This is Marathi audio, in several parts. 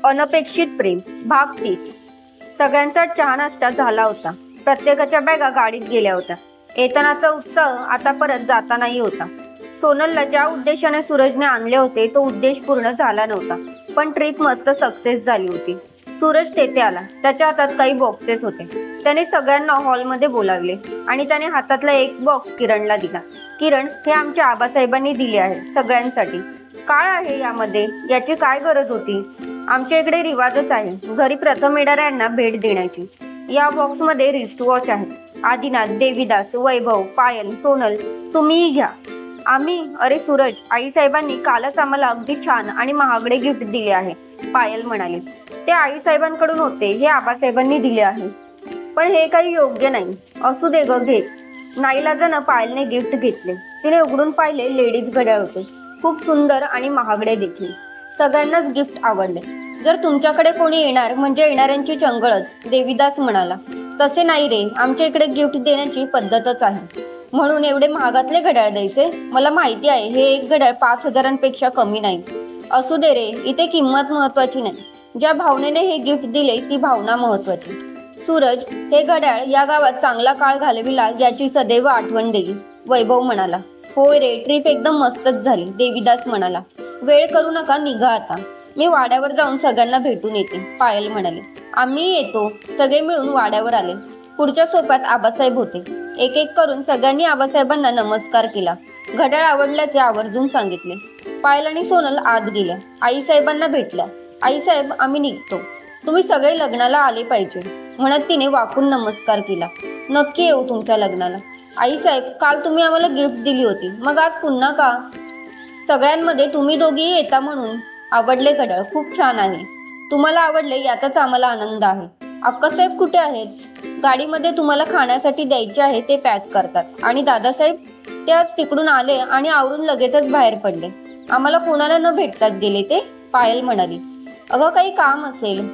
अनपेक्षित प्रेम भाग 30। सगळ्यांचा चहा नाश्ता झाला होता। प्रत्येकाच्या बॅगा गाडीत गेल्या होत्या। येतानाचा उत्साह आता परत जातानाही होता। सोनलला ज्या उद्देशाने सूरजने आणले होते तो उद्देश पूर्ण झाला नव्हता, पण ट्रिप मस्त सक्सेस झाली होती। सूरज तेथे आला। त्याच्या हातात काही बॉक्सेस होते। त्याने सगळ्यांना हॉलमध्ये बोलावले आणि त्याने हातातला एक बॉक्स किरणला दिला। किरण, हे आमच्या आबासाहेबांनी दिले आहे सगळ्यांसाठी। काय आहे यामध्ये? याची काय गरज होती? आमच्या इकडे रिवाजच आहे घरी प्रथम येणाऱ्यांना भेट देण्याची। या बॉक्समध्ये रिस्ट वॉच आहे। आदिनाथ, देवीदास, वैभव, पायल, सोनल, तुम्हीही घ्या। आम्ही? अरे सूरज, आईसाहेबांनी कालच आम्हाला अगदी छान आणि महागडे गिफ्ट दिले आहे, पायल म्हणाली। ते आईसाहेबांकडून होते, हे आबासाहेबांनी दिले आहे। पण हे काही योग्य नाही। असू दे ग, घे। नाईलाजानं पायलने गिफ्ट घेतले। तिने उघडून पाहिले, लेडीज घड्याळ होते, खूप सुंदर आणि महागडे देखील। सगळ्यांनाच गिफ्ट आवडले। जर तुमच्याकडे कोणी येणार म्हणजे येणाऱ्यांची चंगळच, देवीदास म्हणाला। तसे नाही रे, आमच्या इकडे गिफ्ट देण्याची पद्धतच आहे। म्हणून एवढे महागातले घड्याळ द्यायचे? मला माहिती आहे हे एक घड्याळ 5,000पेक्षा कमी नाही। असू दे रे, इथे किंमत महत्वाची नाही, ज्या भावनेने हे गिफ्ट दिले ती भावना महत्वाची। सूरज, हे घड्याळ या गावात चांगला काळ घालविला याची सदैव आठवण देईल, वैभव म्हणाला। होय रे, ट्रिप एकदम मस्तच झाली, देवीदास म्हणाला। वेळ करू नका, निघा आता। मी वाड्यावर जाऊन सगळ्यांना भेटून येते, पायल म्हणाली। आम्ही येतो। सगळे मिळून वाड्यावर आले। पुढच्या सोप्यात आबासाहेब होते। एक एक करून सगळ्यांनी आबासाहेबांना नमस्कार केला। घड्याळ आवडल्याचे आवर्जून सांगितले। पायल आणि सोनल आत गेल्या। आईसाहेबांना भेटल्या। आईसाहेब, आम्ही निघतो, तुम्ही सगळे लग्नाला आले पाहिजे, म्हणत तिने वाकून नमस्कार केला। नक्की येऊ तुमच्या लग्नाला। आईसाहेब, काल तुम्ही आम्हाला गिफ्ट दिली होती, मग आज पुन्हा का? सगळ्यांमध्ये तुम्ही दोघेही येता म्हणून। आवडले घड्याळ, खूप छान आहे। तुम्हाला आवडले यातच आम्हाला आनंद आहे। अक्कासाहेब कुठे आहेत? गाडीमध्ये तुम्हाला खाण्यासाठी द्यायचे आहे ते पॅक करतात। आणि दादासाहेब? ते आज तिकडून आले आणि आवरून लगेचच बाहेर पडले। आम्हाला कोणाला न भेटताच गेले ते, पायल म्हणाली। अगं, काही काम असेल।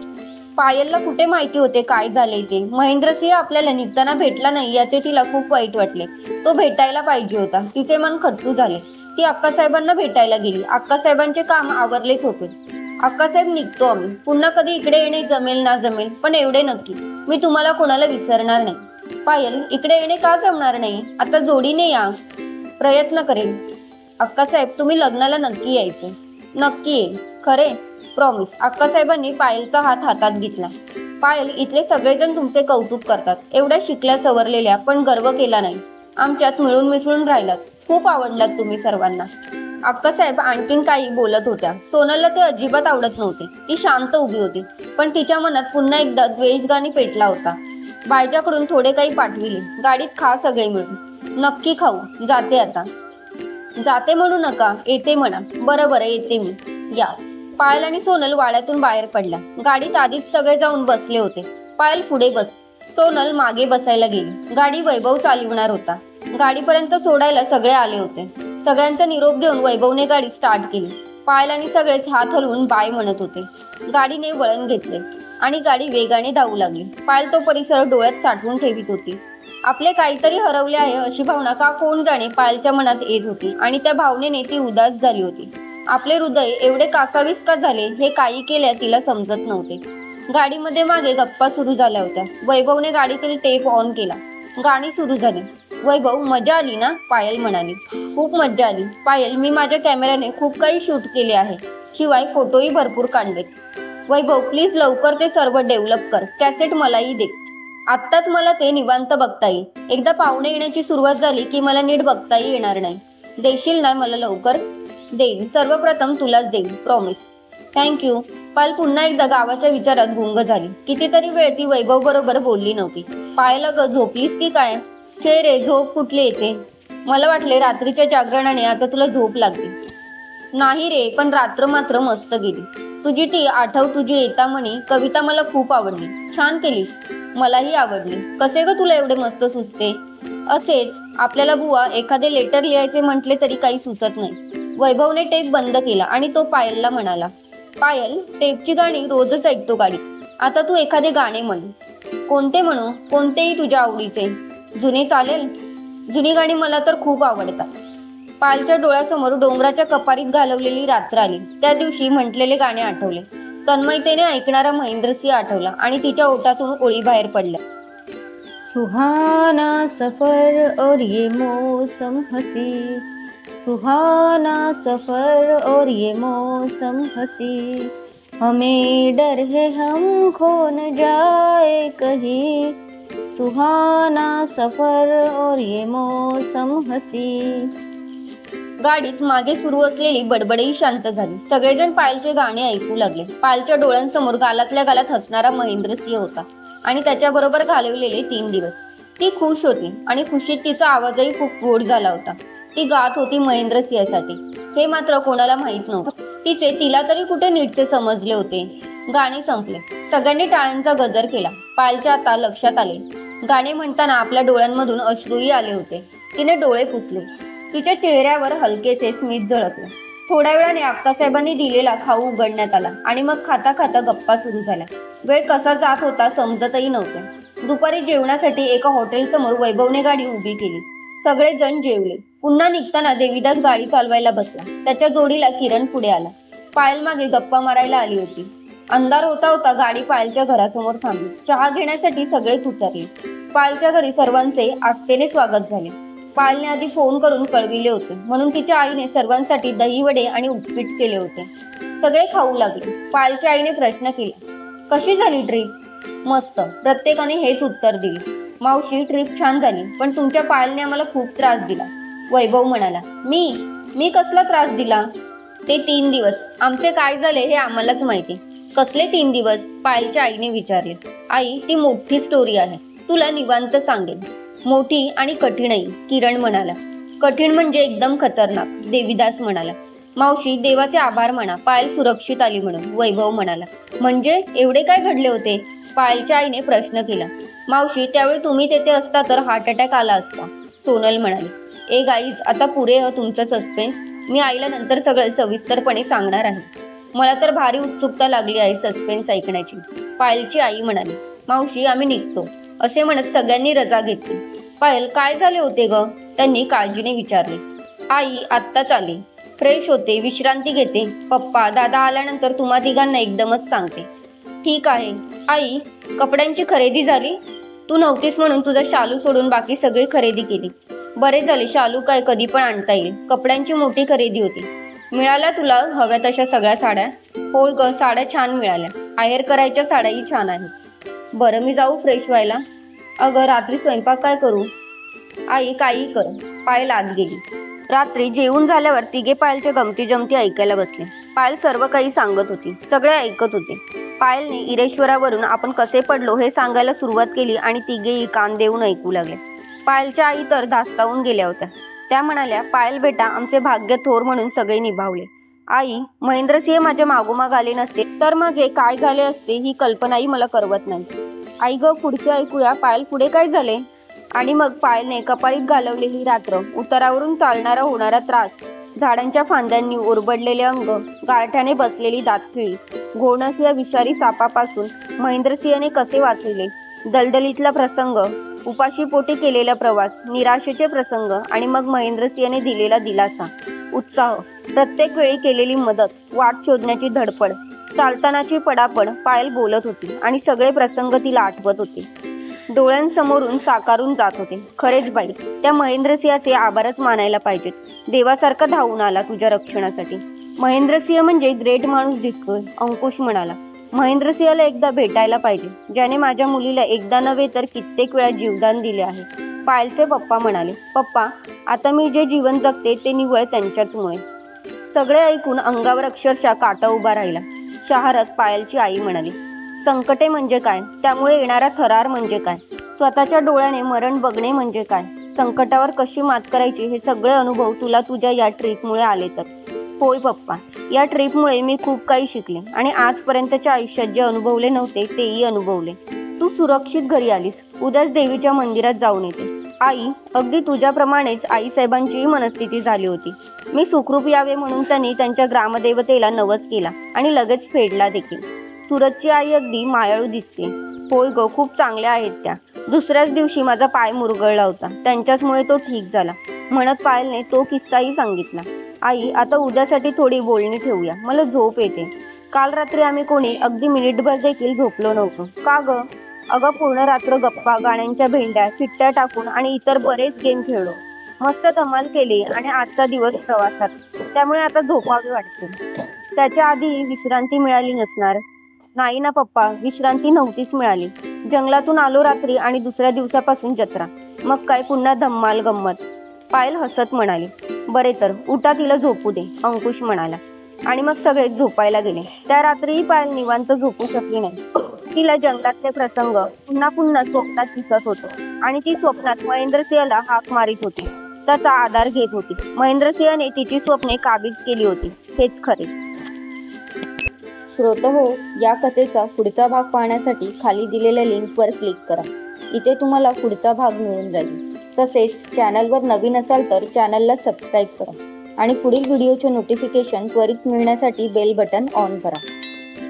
पायलला कुठे माहिती होते काय झाले ते। महेंद्रसिंह आपल्याला निघताना भेटला नाही याचे तिला खूप वाईट वाटले। तो भेटायला पाहिजे होता। तिचे मन खट्टू झाले। ती अक्कासाहेबांना भेटायला गेली। अक्कासाहेबांचे काम आवरलेच होते। अक्कासाहेब, निघतो आम्ही। पुन्हा कधी इकडे येणे जमेल ना जमेल, पण एवढे नक्की, मी तुम्हाला कोणाला विसरणार नाही। पायल, इकडे येणे का जमणार नाही? आता जोडीने या। प्रयत्न करेल। अक्कासाहेब, तुम्ही लग्नाला नक्की यायचे। नक्की येईल, खरे? प्रॉमिस। अक्कासाहेबांनी पायलचा हात हातात घेतला। पायल, इथले सगळेजण तुमचे कौतुक करतात, एवढ्या शिकल्या सवरलेल्या, पण गर्व केला नाही। आमच्यात मिळून मिसळून राहिलात, खूप आवडलात तुम्ही सर्वांना। अक्कासाहेब आणखीन काही बोलत होत्या। सोनलला ते अजिबात आवडत नव्हते। ती शांत उभी होती, पण तिच्या मनात पुन्हा एकदा द्वेषगाणी पेटला होता। बायजाकडून थोडे काही पाठविले। गाडीत खा सगळे मिळून। नक्की खाऊ। जाते आता। जाते म्हणू नका, येते म्हणा। बरं बरं, येते मी, या। पायल आणि सोनल वाड्यातून बाहेर पडल्या। गाडीत आधीच सगळे जाऊन बसले होते। पायल पुढे बस, सोनल मागे बसायला गेली। गाडी वैभव चालविणार होता। गाडीपर्यंत सोडायला सगळे आले होते। सगळ्यांचा निरोप घेऊन वैभवने गाडी स्टार्ट केली। पायल आणि सगळेच हात हलवून बाय म्हणत होते। गाडीने वळण घेतले आणि गाडी वेगाने धावू लागली। पायल तो परिसर डोळ्यात साठवून ठेवीत होती। आपले काहीतरी हरवले आहे अशी भावना का कोण जाणे पायलच्या मनात येत होती आणि त्या भावनेने ती उदास झाली होती। आपले हृदय एवढे कासावीस का झाले हे काही केल्या तिला समजत नव्हते। गाडीमध्ये मागे गप्पा सुरू झाल्या होत्या। वैभवने गाडीतील टेप ऑन केला। गाणी सुरू झाली। वैभव, मजा आली ना? पायल म्हणाली। खूप मजा आली पायल, मी माझ्या कॅमेऱ्याने खूप काही शूट केले आहे, शिवाय फोटोही भरपूर काढलेत। वैभव, प्लीज लवकर ते सर्व डेव्हलप कर, कॅसेट मलाही दे। आत्ताच मला ते निवांत बघता येईल। एकदा पाहुणे येण्याची सुरुवात झाली की मला नीट बघताही येणार नाही। देशील ना मला लवकर? देईन, सर्वप्रथम तुलाच देईन, प्रॉमिस। थँक्यू। पायल पुन्हा एकदा गावाच्या विचारात गुंग झाली। कितीतरी वेळ ती वैभव बरोबर बोलली नव्हती। पायल, अगं झोपलीस की काय? छे रे, झोप कुठली येते? मला वाटले रात्रीच्या जागरणाने आता तुला झोप लागली। नाही रे, पण रात्र मात्र मस्त गेली। तुझी ती आठव तुझी येता म्हणी कविता मला खूप आवडली, छान केलीस। मलाही आवडली। कसे ग तुला एवढे मस्त सुचते? असेच, आपल्याला बुवा एखादे लेटर लिहायचे म्हटले तरी काही सुचत नाही। वैभवने टेप बंद केला आणि तो पायलला म्हणाला। पायल, टेपची गाणी रोजच ऐकतो गाडीत, आता तू एखादे गाणे म्हण। कोणते म्हणू? कोणतेही तुझ्या आवडीचे। जुने चालेल? जुनी गाणी मला तर खूप आवडतात। पायलच्या डोळ्यासमोर डोंगराच्या कपारीत घालवलेली रात्र आली। त्या दिवशी म्हटलेले गाणे आठवले। तन्मयतेने ऐकणारा महेंद्रसिंह आठवला आणि तिच्या ओठातून ओळी बाहेर पडल्या. सुहाना सफर और ये मौसम हसी, सुहाना सफर और ये मौसम हसी, हमें डर है हम खो न जाए कहीं, सुहाना सफर और ये मौसम हसी. गाडीत मागे सुरू असलेली बडबडही शांत झाली. सगळेजण पायलचे गाणे ऐकू लागले. पायलच्या डोळ्यांसमोर गालातल्या गालात हसणारा महेंद्रसिंह होता आणि त्याच्याबरोबर घालवलेले 3 दिवस. ती खुश होती आणि खुशीत तिचा आवाजही खूप गोड झाला होता. ती गात होती महेंद्रसिंहसाठी. हे मात्र कोणाला माहीत नव्हतं. तिला तरी कुठे नीटसे समजले होते. गाणे संपले. सगळ्यांनी टाळ्यांचा गजर केला. पायलच्या आता लक्षात आले. गाणे म्हणताना आपल्या डोळ्यांमधून अश्रूही आले होते. तिने डोळे पुसले. तिच्या चेहऱ्यावर हलकेसे स्मित झळकले. थोड्या वेळाने अक्कासाहेबांनी दिलेला खाऊ उघडण्यात आला आणि मग खाता खाता गप्पा सुरू झाल्या. वेळ कसा जात होता समजतही नव्हते. दुपारी जेवणासाठी एका हॉटेलसमोर वैभवने गाडी उभी केली. सगळे जण जेवले. पुन्हा निघताना देवीदास गाडी चालवायला बसला. त्याच्या जोडीला किरण पुढे आला. पायल मागे गप्पा मारायला आली होती. अंधार होता होता गाडी पायलच्या घरासमोर थांबली. चहा घेण्यासाठी सगळेच उतरले. पायलच्या घरी सर्वांचे आस्थेने स्वागत झाले. पायलने आधी फोन करून कळविले होते म्हणून तिच्या आईने सर्वांसाठी दहीवडे आणि उपीट केले होते. सगळे खाऊ लागले. पायलच्या आईने प्रश्न केला, कशी झाली ट्रीप? मस्त. प्रत्येकाने हेच उत्तर दिले. मावशी, ट्रीप छान झाली, पण तुमच्या पायलने आम्हाला खूप त्रास दिला. वैभव म्हणाला, मी कसला त्रास दिला? ते 3 दिवस आमचे काय झाले हे आम्हालाच माहिती. कसले 3 दिवस? पायलच्या आईने विचारले. आई, ती मोठी स्टोरी आहे, तुला निवांत सांगेन. मोठी आणि कठीणही, किरण म्हणाला. कठीण म्हणजे एकदम खतरनाक, देवीदास म्हणाला. मावशी, देवाचे आभार म्हणा, पायल सुरक्षित आली म्हणून, वैभव म्हणाला. म्हणजे एवढे काय घडले होते? पायलच्या आईने प्रश्न केला. मावशी, त्यावेळी तुम्ही तेथे असता तर हार्ट अटॅक आला असता, सोनल म्हणाली. ए गाईज, आता पुरे तुमचं सस्पेन्स. मी आईला नंतर सगळं सविस्तरपणे सांगणार आहे. मला तर भारी उत्सुकता लागली आहे सस्पेन्स ऐकण्याची, पायलची आई म्हणाली. मावशी, आम्ही निघतो, असे म्हणत सगळ्यांनी रजा घेतली. पायल, काय झाले होते ग? त्यांनी काळजीने विचारले. आई आत्ताच आली, फ्रेश होते, विश्रांती घेते. पप्पा, दादा आल्यानंतर तुम्हा तिघांना एकदमच सांगते. ठीक आहे. आई, कपड्यांची खरेदी झाली? तू नव्हतीस म्हणून तुझा शालू सोडून बाकी सगळी खरेदी केली. बरे झाले, शालू काय कधी पण आणता येईल. कपड्यांची मोठी खरेदी होती. मिळाल्या तुला हव्या तशा सगळ्या साड्या? होय ग, साड्या छान मिळाल्या. आहेर करायच्या साड्याही छान आहेत. बरं, मी जाऊ फ्रेश व्हायला? अगं, रात्री स्वयंपाक काय करू? आई, काही कर. पायल आत गेली. रात्री जेवून झाल्यावर तिघे पायलच्या गमती जमती ऐकायला बसले. पायल सर्व काही सांगत होती. सगळे ऐकत होते. पायलने इरेश्वरावरून आपण कसे पडलो हे सांगायला सुरुवात केली आणि तिघेही कान देऊन ऐकू लागले. पायलच्या आई तर धास्तावून गेल्या होत्या. त्या म्हणाल्या, पायल बेटा, आमचे भाग्य थोर म्हणून सगळे निभावले. आई, महेंद्रसिंह माझ्या मागोमाग आले नसते तर माझे काय झाले असते ही कल्पनाही मला करवत नाही. आई ग, पुढचे ऐकूया. पायल, पुढे काय झाले? आणि मग पायलने कपाळीत घालवलेली रात्र, उतारावरून चालणारा होणारा त्रास, झाडांच्या फांद्यांनी ओरबडलेले अंग, गारठ्याने बसलेली दातखिळी, घोणस या विषारी सापापासून महेंद्रसिंहने कसे वाचविले, दलदलीतला प्रसंग, उपाशी पोटी केलेला प्रवास, निराशेचे प्रसंग आणि मग महेंद्रसिंहने दिलेला दिलासा, उत्साह, प्रत्येक वेळी केलेली मदत, वाट शोधण्याची धडपड, चालतानाची पडापड. पायल बोलत होती आणि सगळे प्रसंग तिला आठवत होते. डोळ्यांसमोरून साकारून जात होते. खरेच बाई, त्या महेंद्रसिंहाचे आभारच मानायला पाहिजेत. देवासारखा धावून आला तुझ्या रक्षणासाठी. महेंद्रसिंह म्हणजे ग्रेट माणूस दिसतोय, अंकुश म्हणाला. महेंद्रसिंहाला एकदा भेटायला पाहिजे, ज्याने माझ्या मुलीला एकदा नव्हे तर कित्येक वेळा जीवदान दिले आहे, पायलचे पप्पा म्हणाले. पप्पा, आता मी जे जीवन जगते ते निव्वळ त्यांच्याचमुळे. सगळे ऐकून अंगावर अक्षरशः काटा उभा राहिला. शहारत पायलची आई म्हणाली. संकटे म्हणजे काय? त्यामुळे येणारा थरार म्हणजे काय? स्वतःच्या डोळ्याने मरण बघणे म्हणजे काय? संकटावर कशी मात करायची हे सगळे अनुभव तुला तुझ्या या ट्रीपमुळे आले तर? होय पप्पा, या ट्रीपमुळे मी खूप काही शिकले आणि आजपर्यंतच्या आयुष्यात जे अनुभवले नव्हते तेही अनुभवले. तू सुरक्षित घरी आलीस. उद्याच देवीच्या मंदिरात जाऊन येते. आई, अगदी तुझ्याप्रमाणेच आईसाहेबांचीही मनस्थिती झाली होती. मी सुखरूप यावे म्हणून त्यांनी त्यांच्या ग्रामदेवतेला नवस केला आणि लगेच फेडला देखील. सूरजची आई अगदी मायाळू दिसते. होय ग, खूप चांगल्या आहेत त्या. दुसऱ्याच दिवशी माझा पाय मुरगळला होता, त्यांच्याचमुळे तो ठीक झाला, म्हणत पायलने तो किस्साही सांगितला. आई, आता उद्यासाठी थोडी बोलणी ठेवूया, मला झोप येते. काल रात्री आम्ही कोणी अगदी मिनिटभर देखील झोपलो नव्हतो. का ग? अगं पूर्ण रात्र गप्पा, गाण्यांच्या भेंड्या, चिट्ट्या टाकून आणि इतर बरेच गेम खेळलो. मस्त धमाल केली आणि आजचा दिवस प्रवासात. त्यामुळे आता झोपावे वाटते. त्याच्या आधी विश्रांती मिळाली नसणार. नाही ना पप्पा, विश्रांती नव्हतीच मिळाली. जंगलातून आलो रात्री आणि दुसऱ्या दिवसापासून जत्रा. मग काय पुन्हा धम्माल गंमत. पायल हसत म्हणाली. बरे तर उठा, तिला झोपू दे, अंकुश म्हणाला. आणि मग सगळे झोपायला गेले. त्या रात्रीही पायल निवांत झोपू शकली नाही. तिला जंगलातले प्रसंग पुन्हा पुन्हा स्वप्नात दिसत होते आणि ती स्वप्नात महेंद्रसिंहला हाक मारित होती, त्याचा आधार घेत होती. महेंद्रसिंहने तिची स्वप्ने काबीज केली होती, हेच खरे. श्रोतहो, या कथेचा पुढचा भाग पाहण्यासाठी खाली दिलेल्या लिंकवर क्लिक करा. इथे तुम्हाला पुढचा भाग मिळून जाईल. तसेच चॅनलवर नवीन असाल तर चॅनलला सबस्क्राईब करा आणि पुढील व्हिडिओचे नोटिफिकेशन त्वरित मिळण्यासाठी बेल बटन ऑन करा.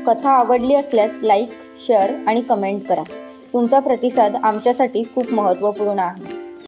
कथा आवडली असल्यास लाईक, शेअर आणि कमेंट करा. तुमचा प्रतिसाद आमच्यासाठी खूप महत्त्वपूर्ण आहे.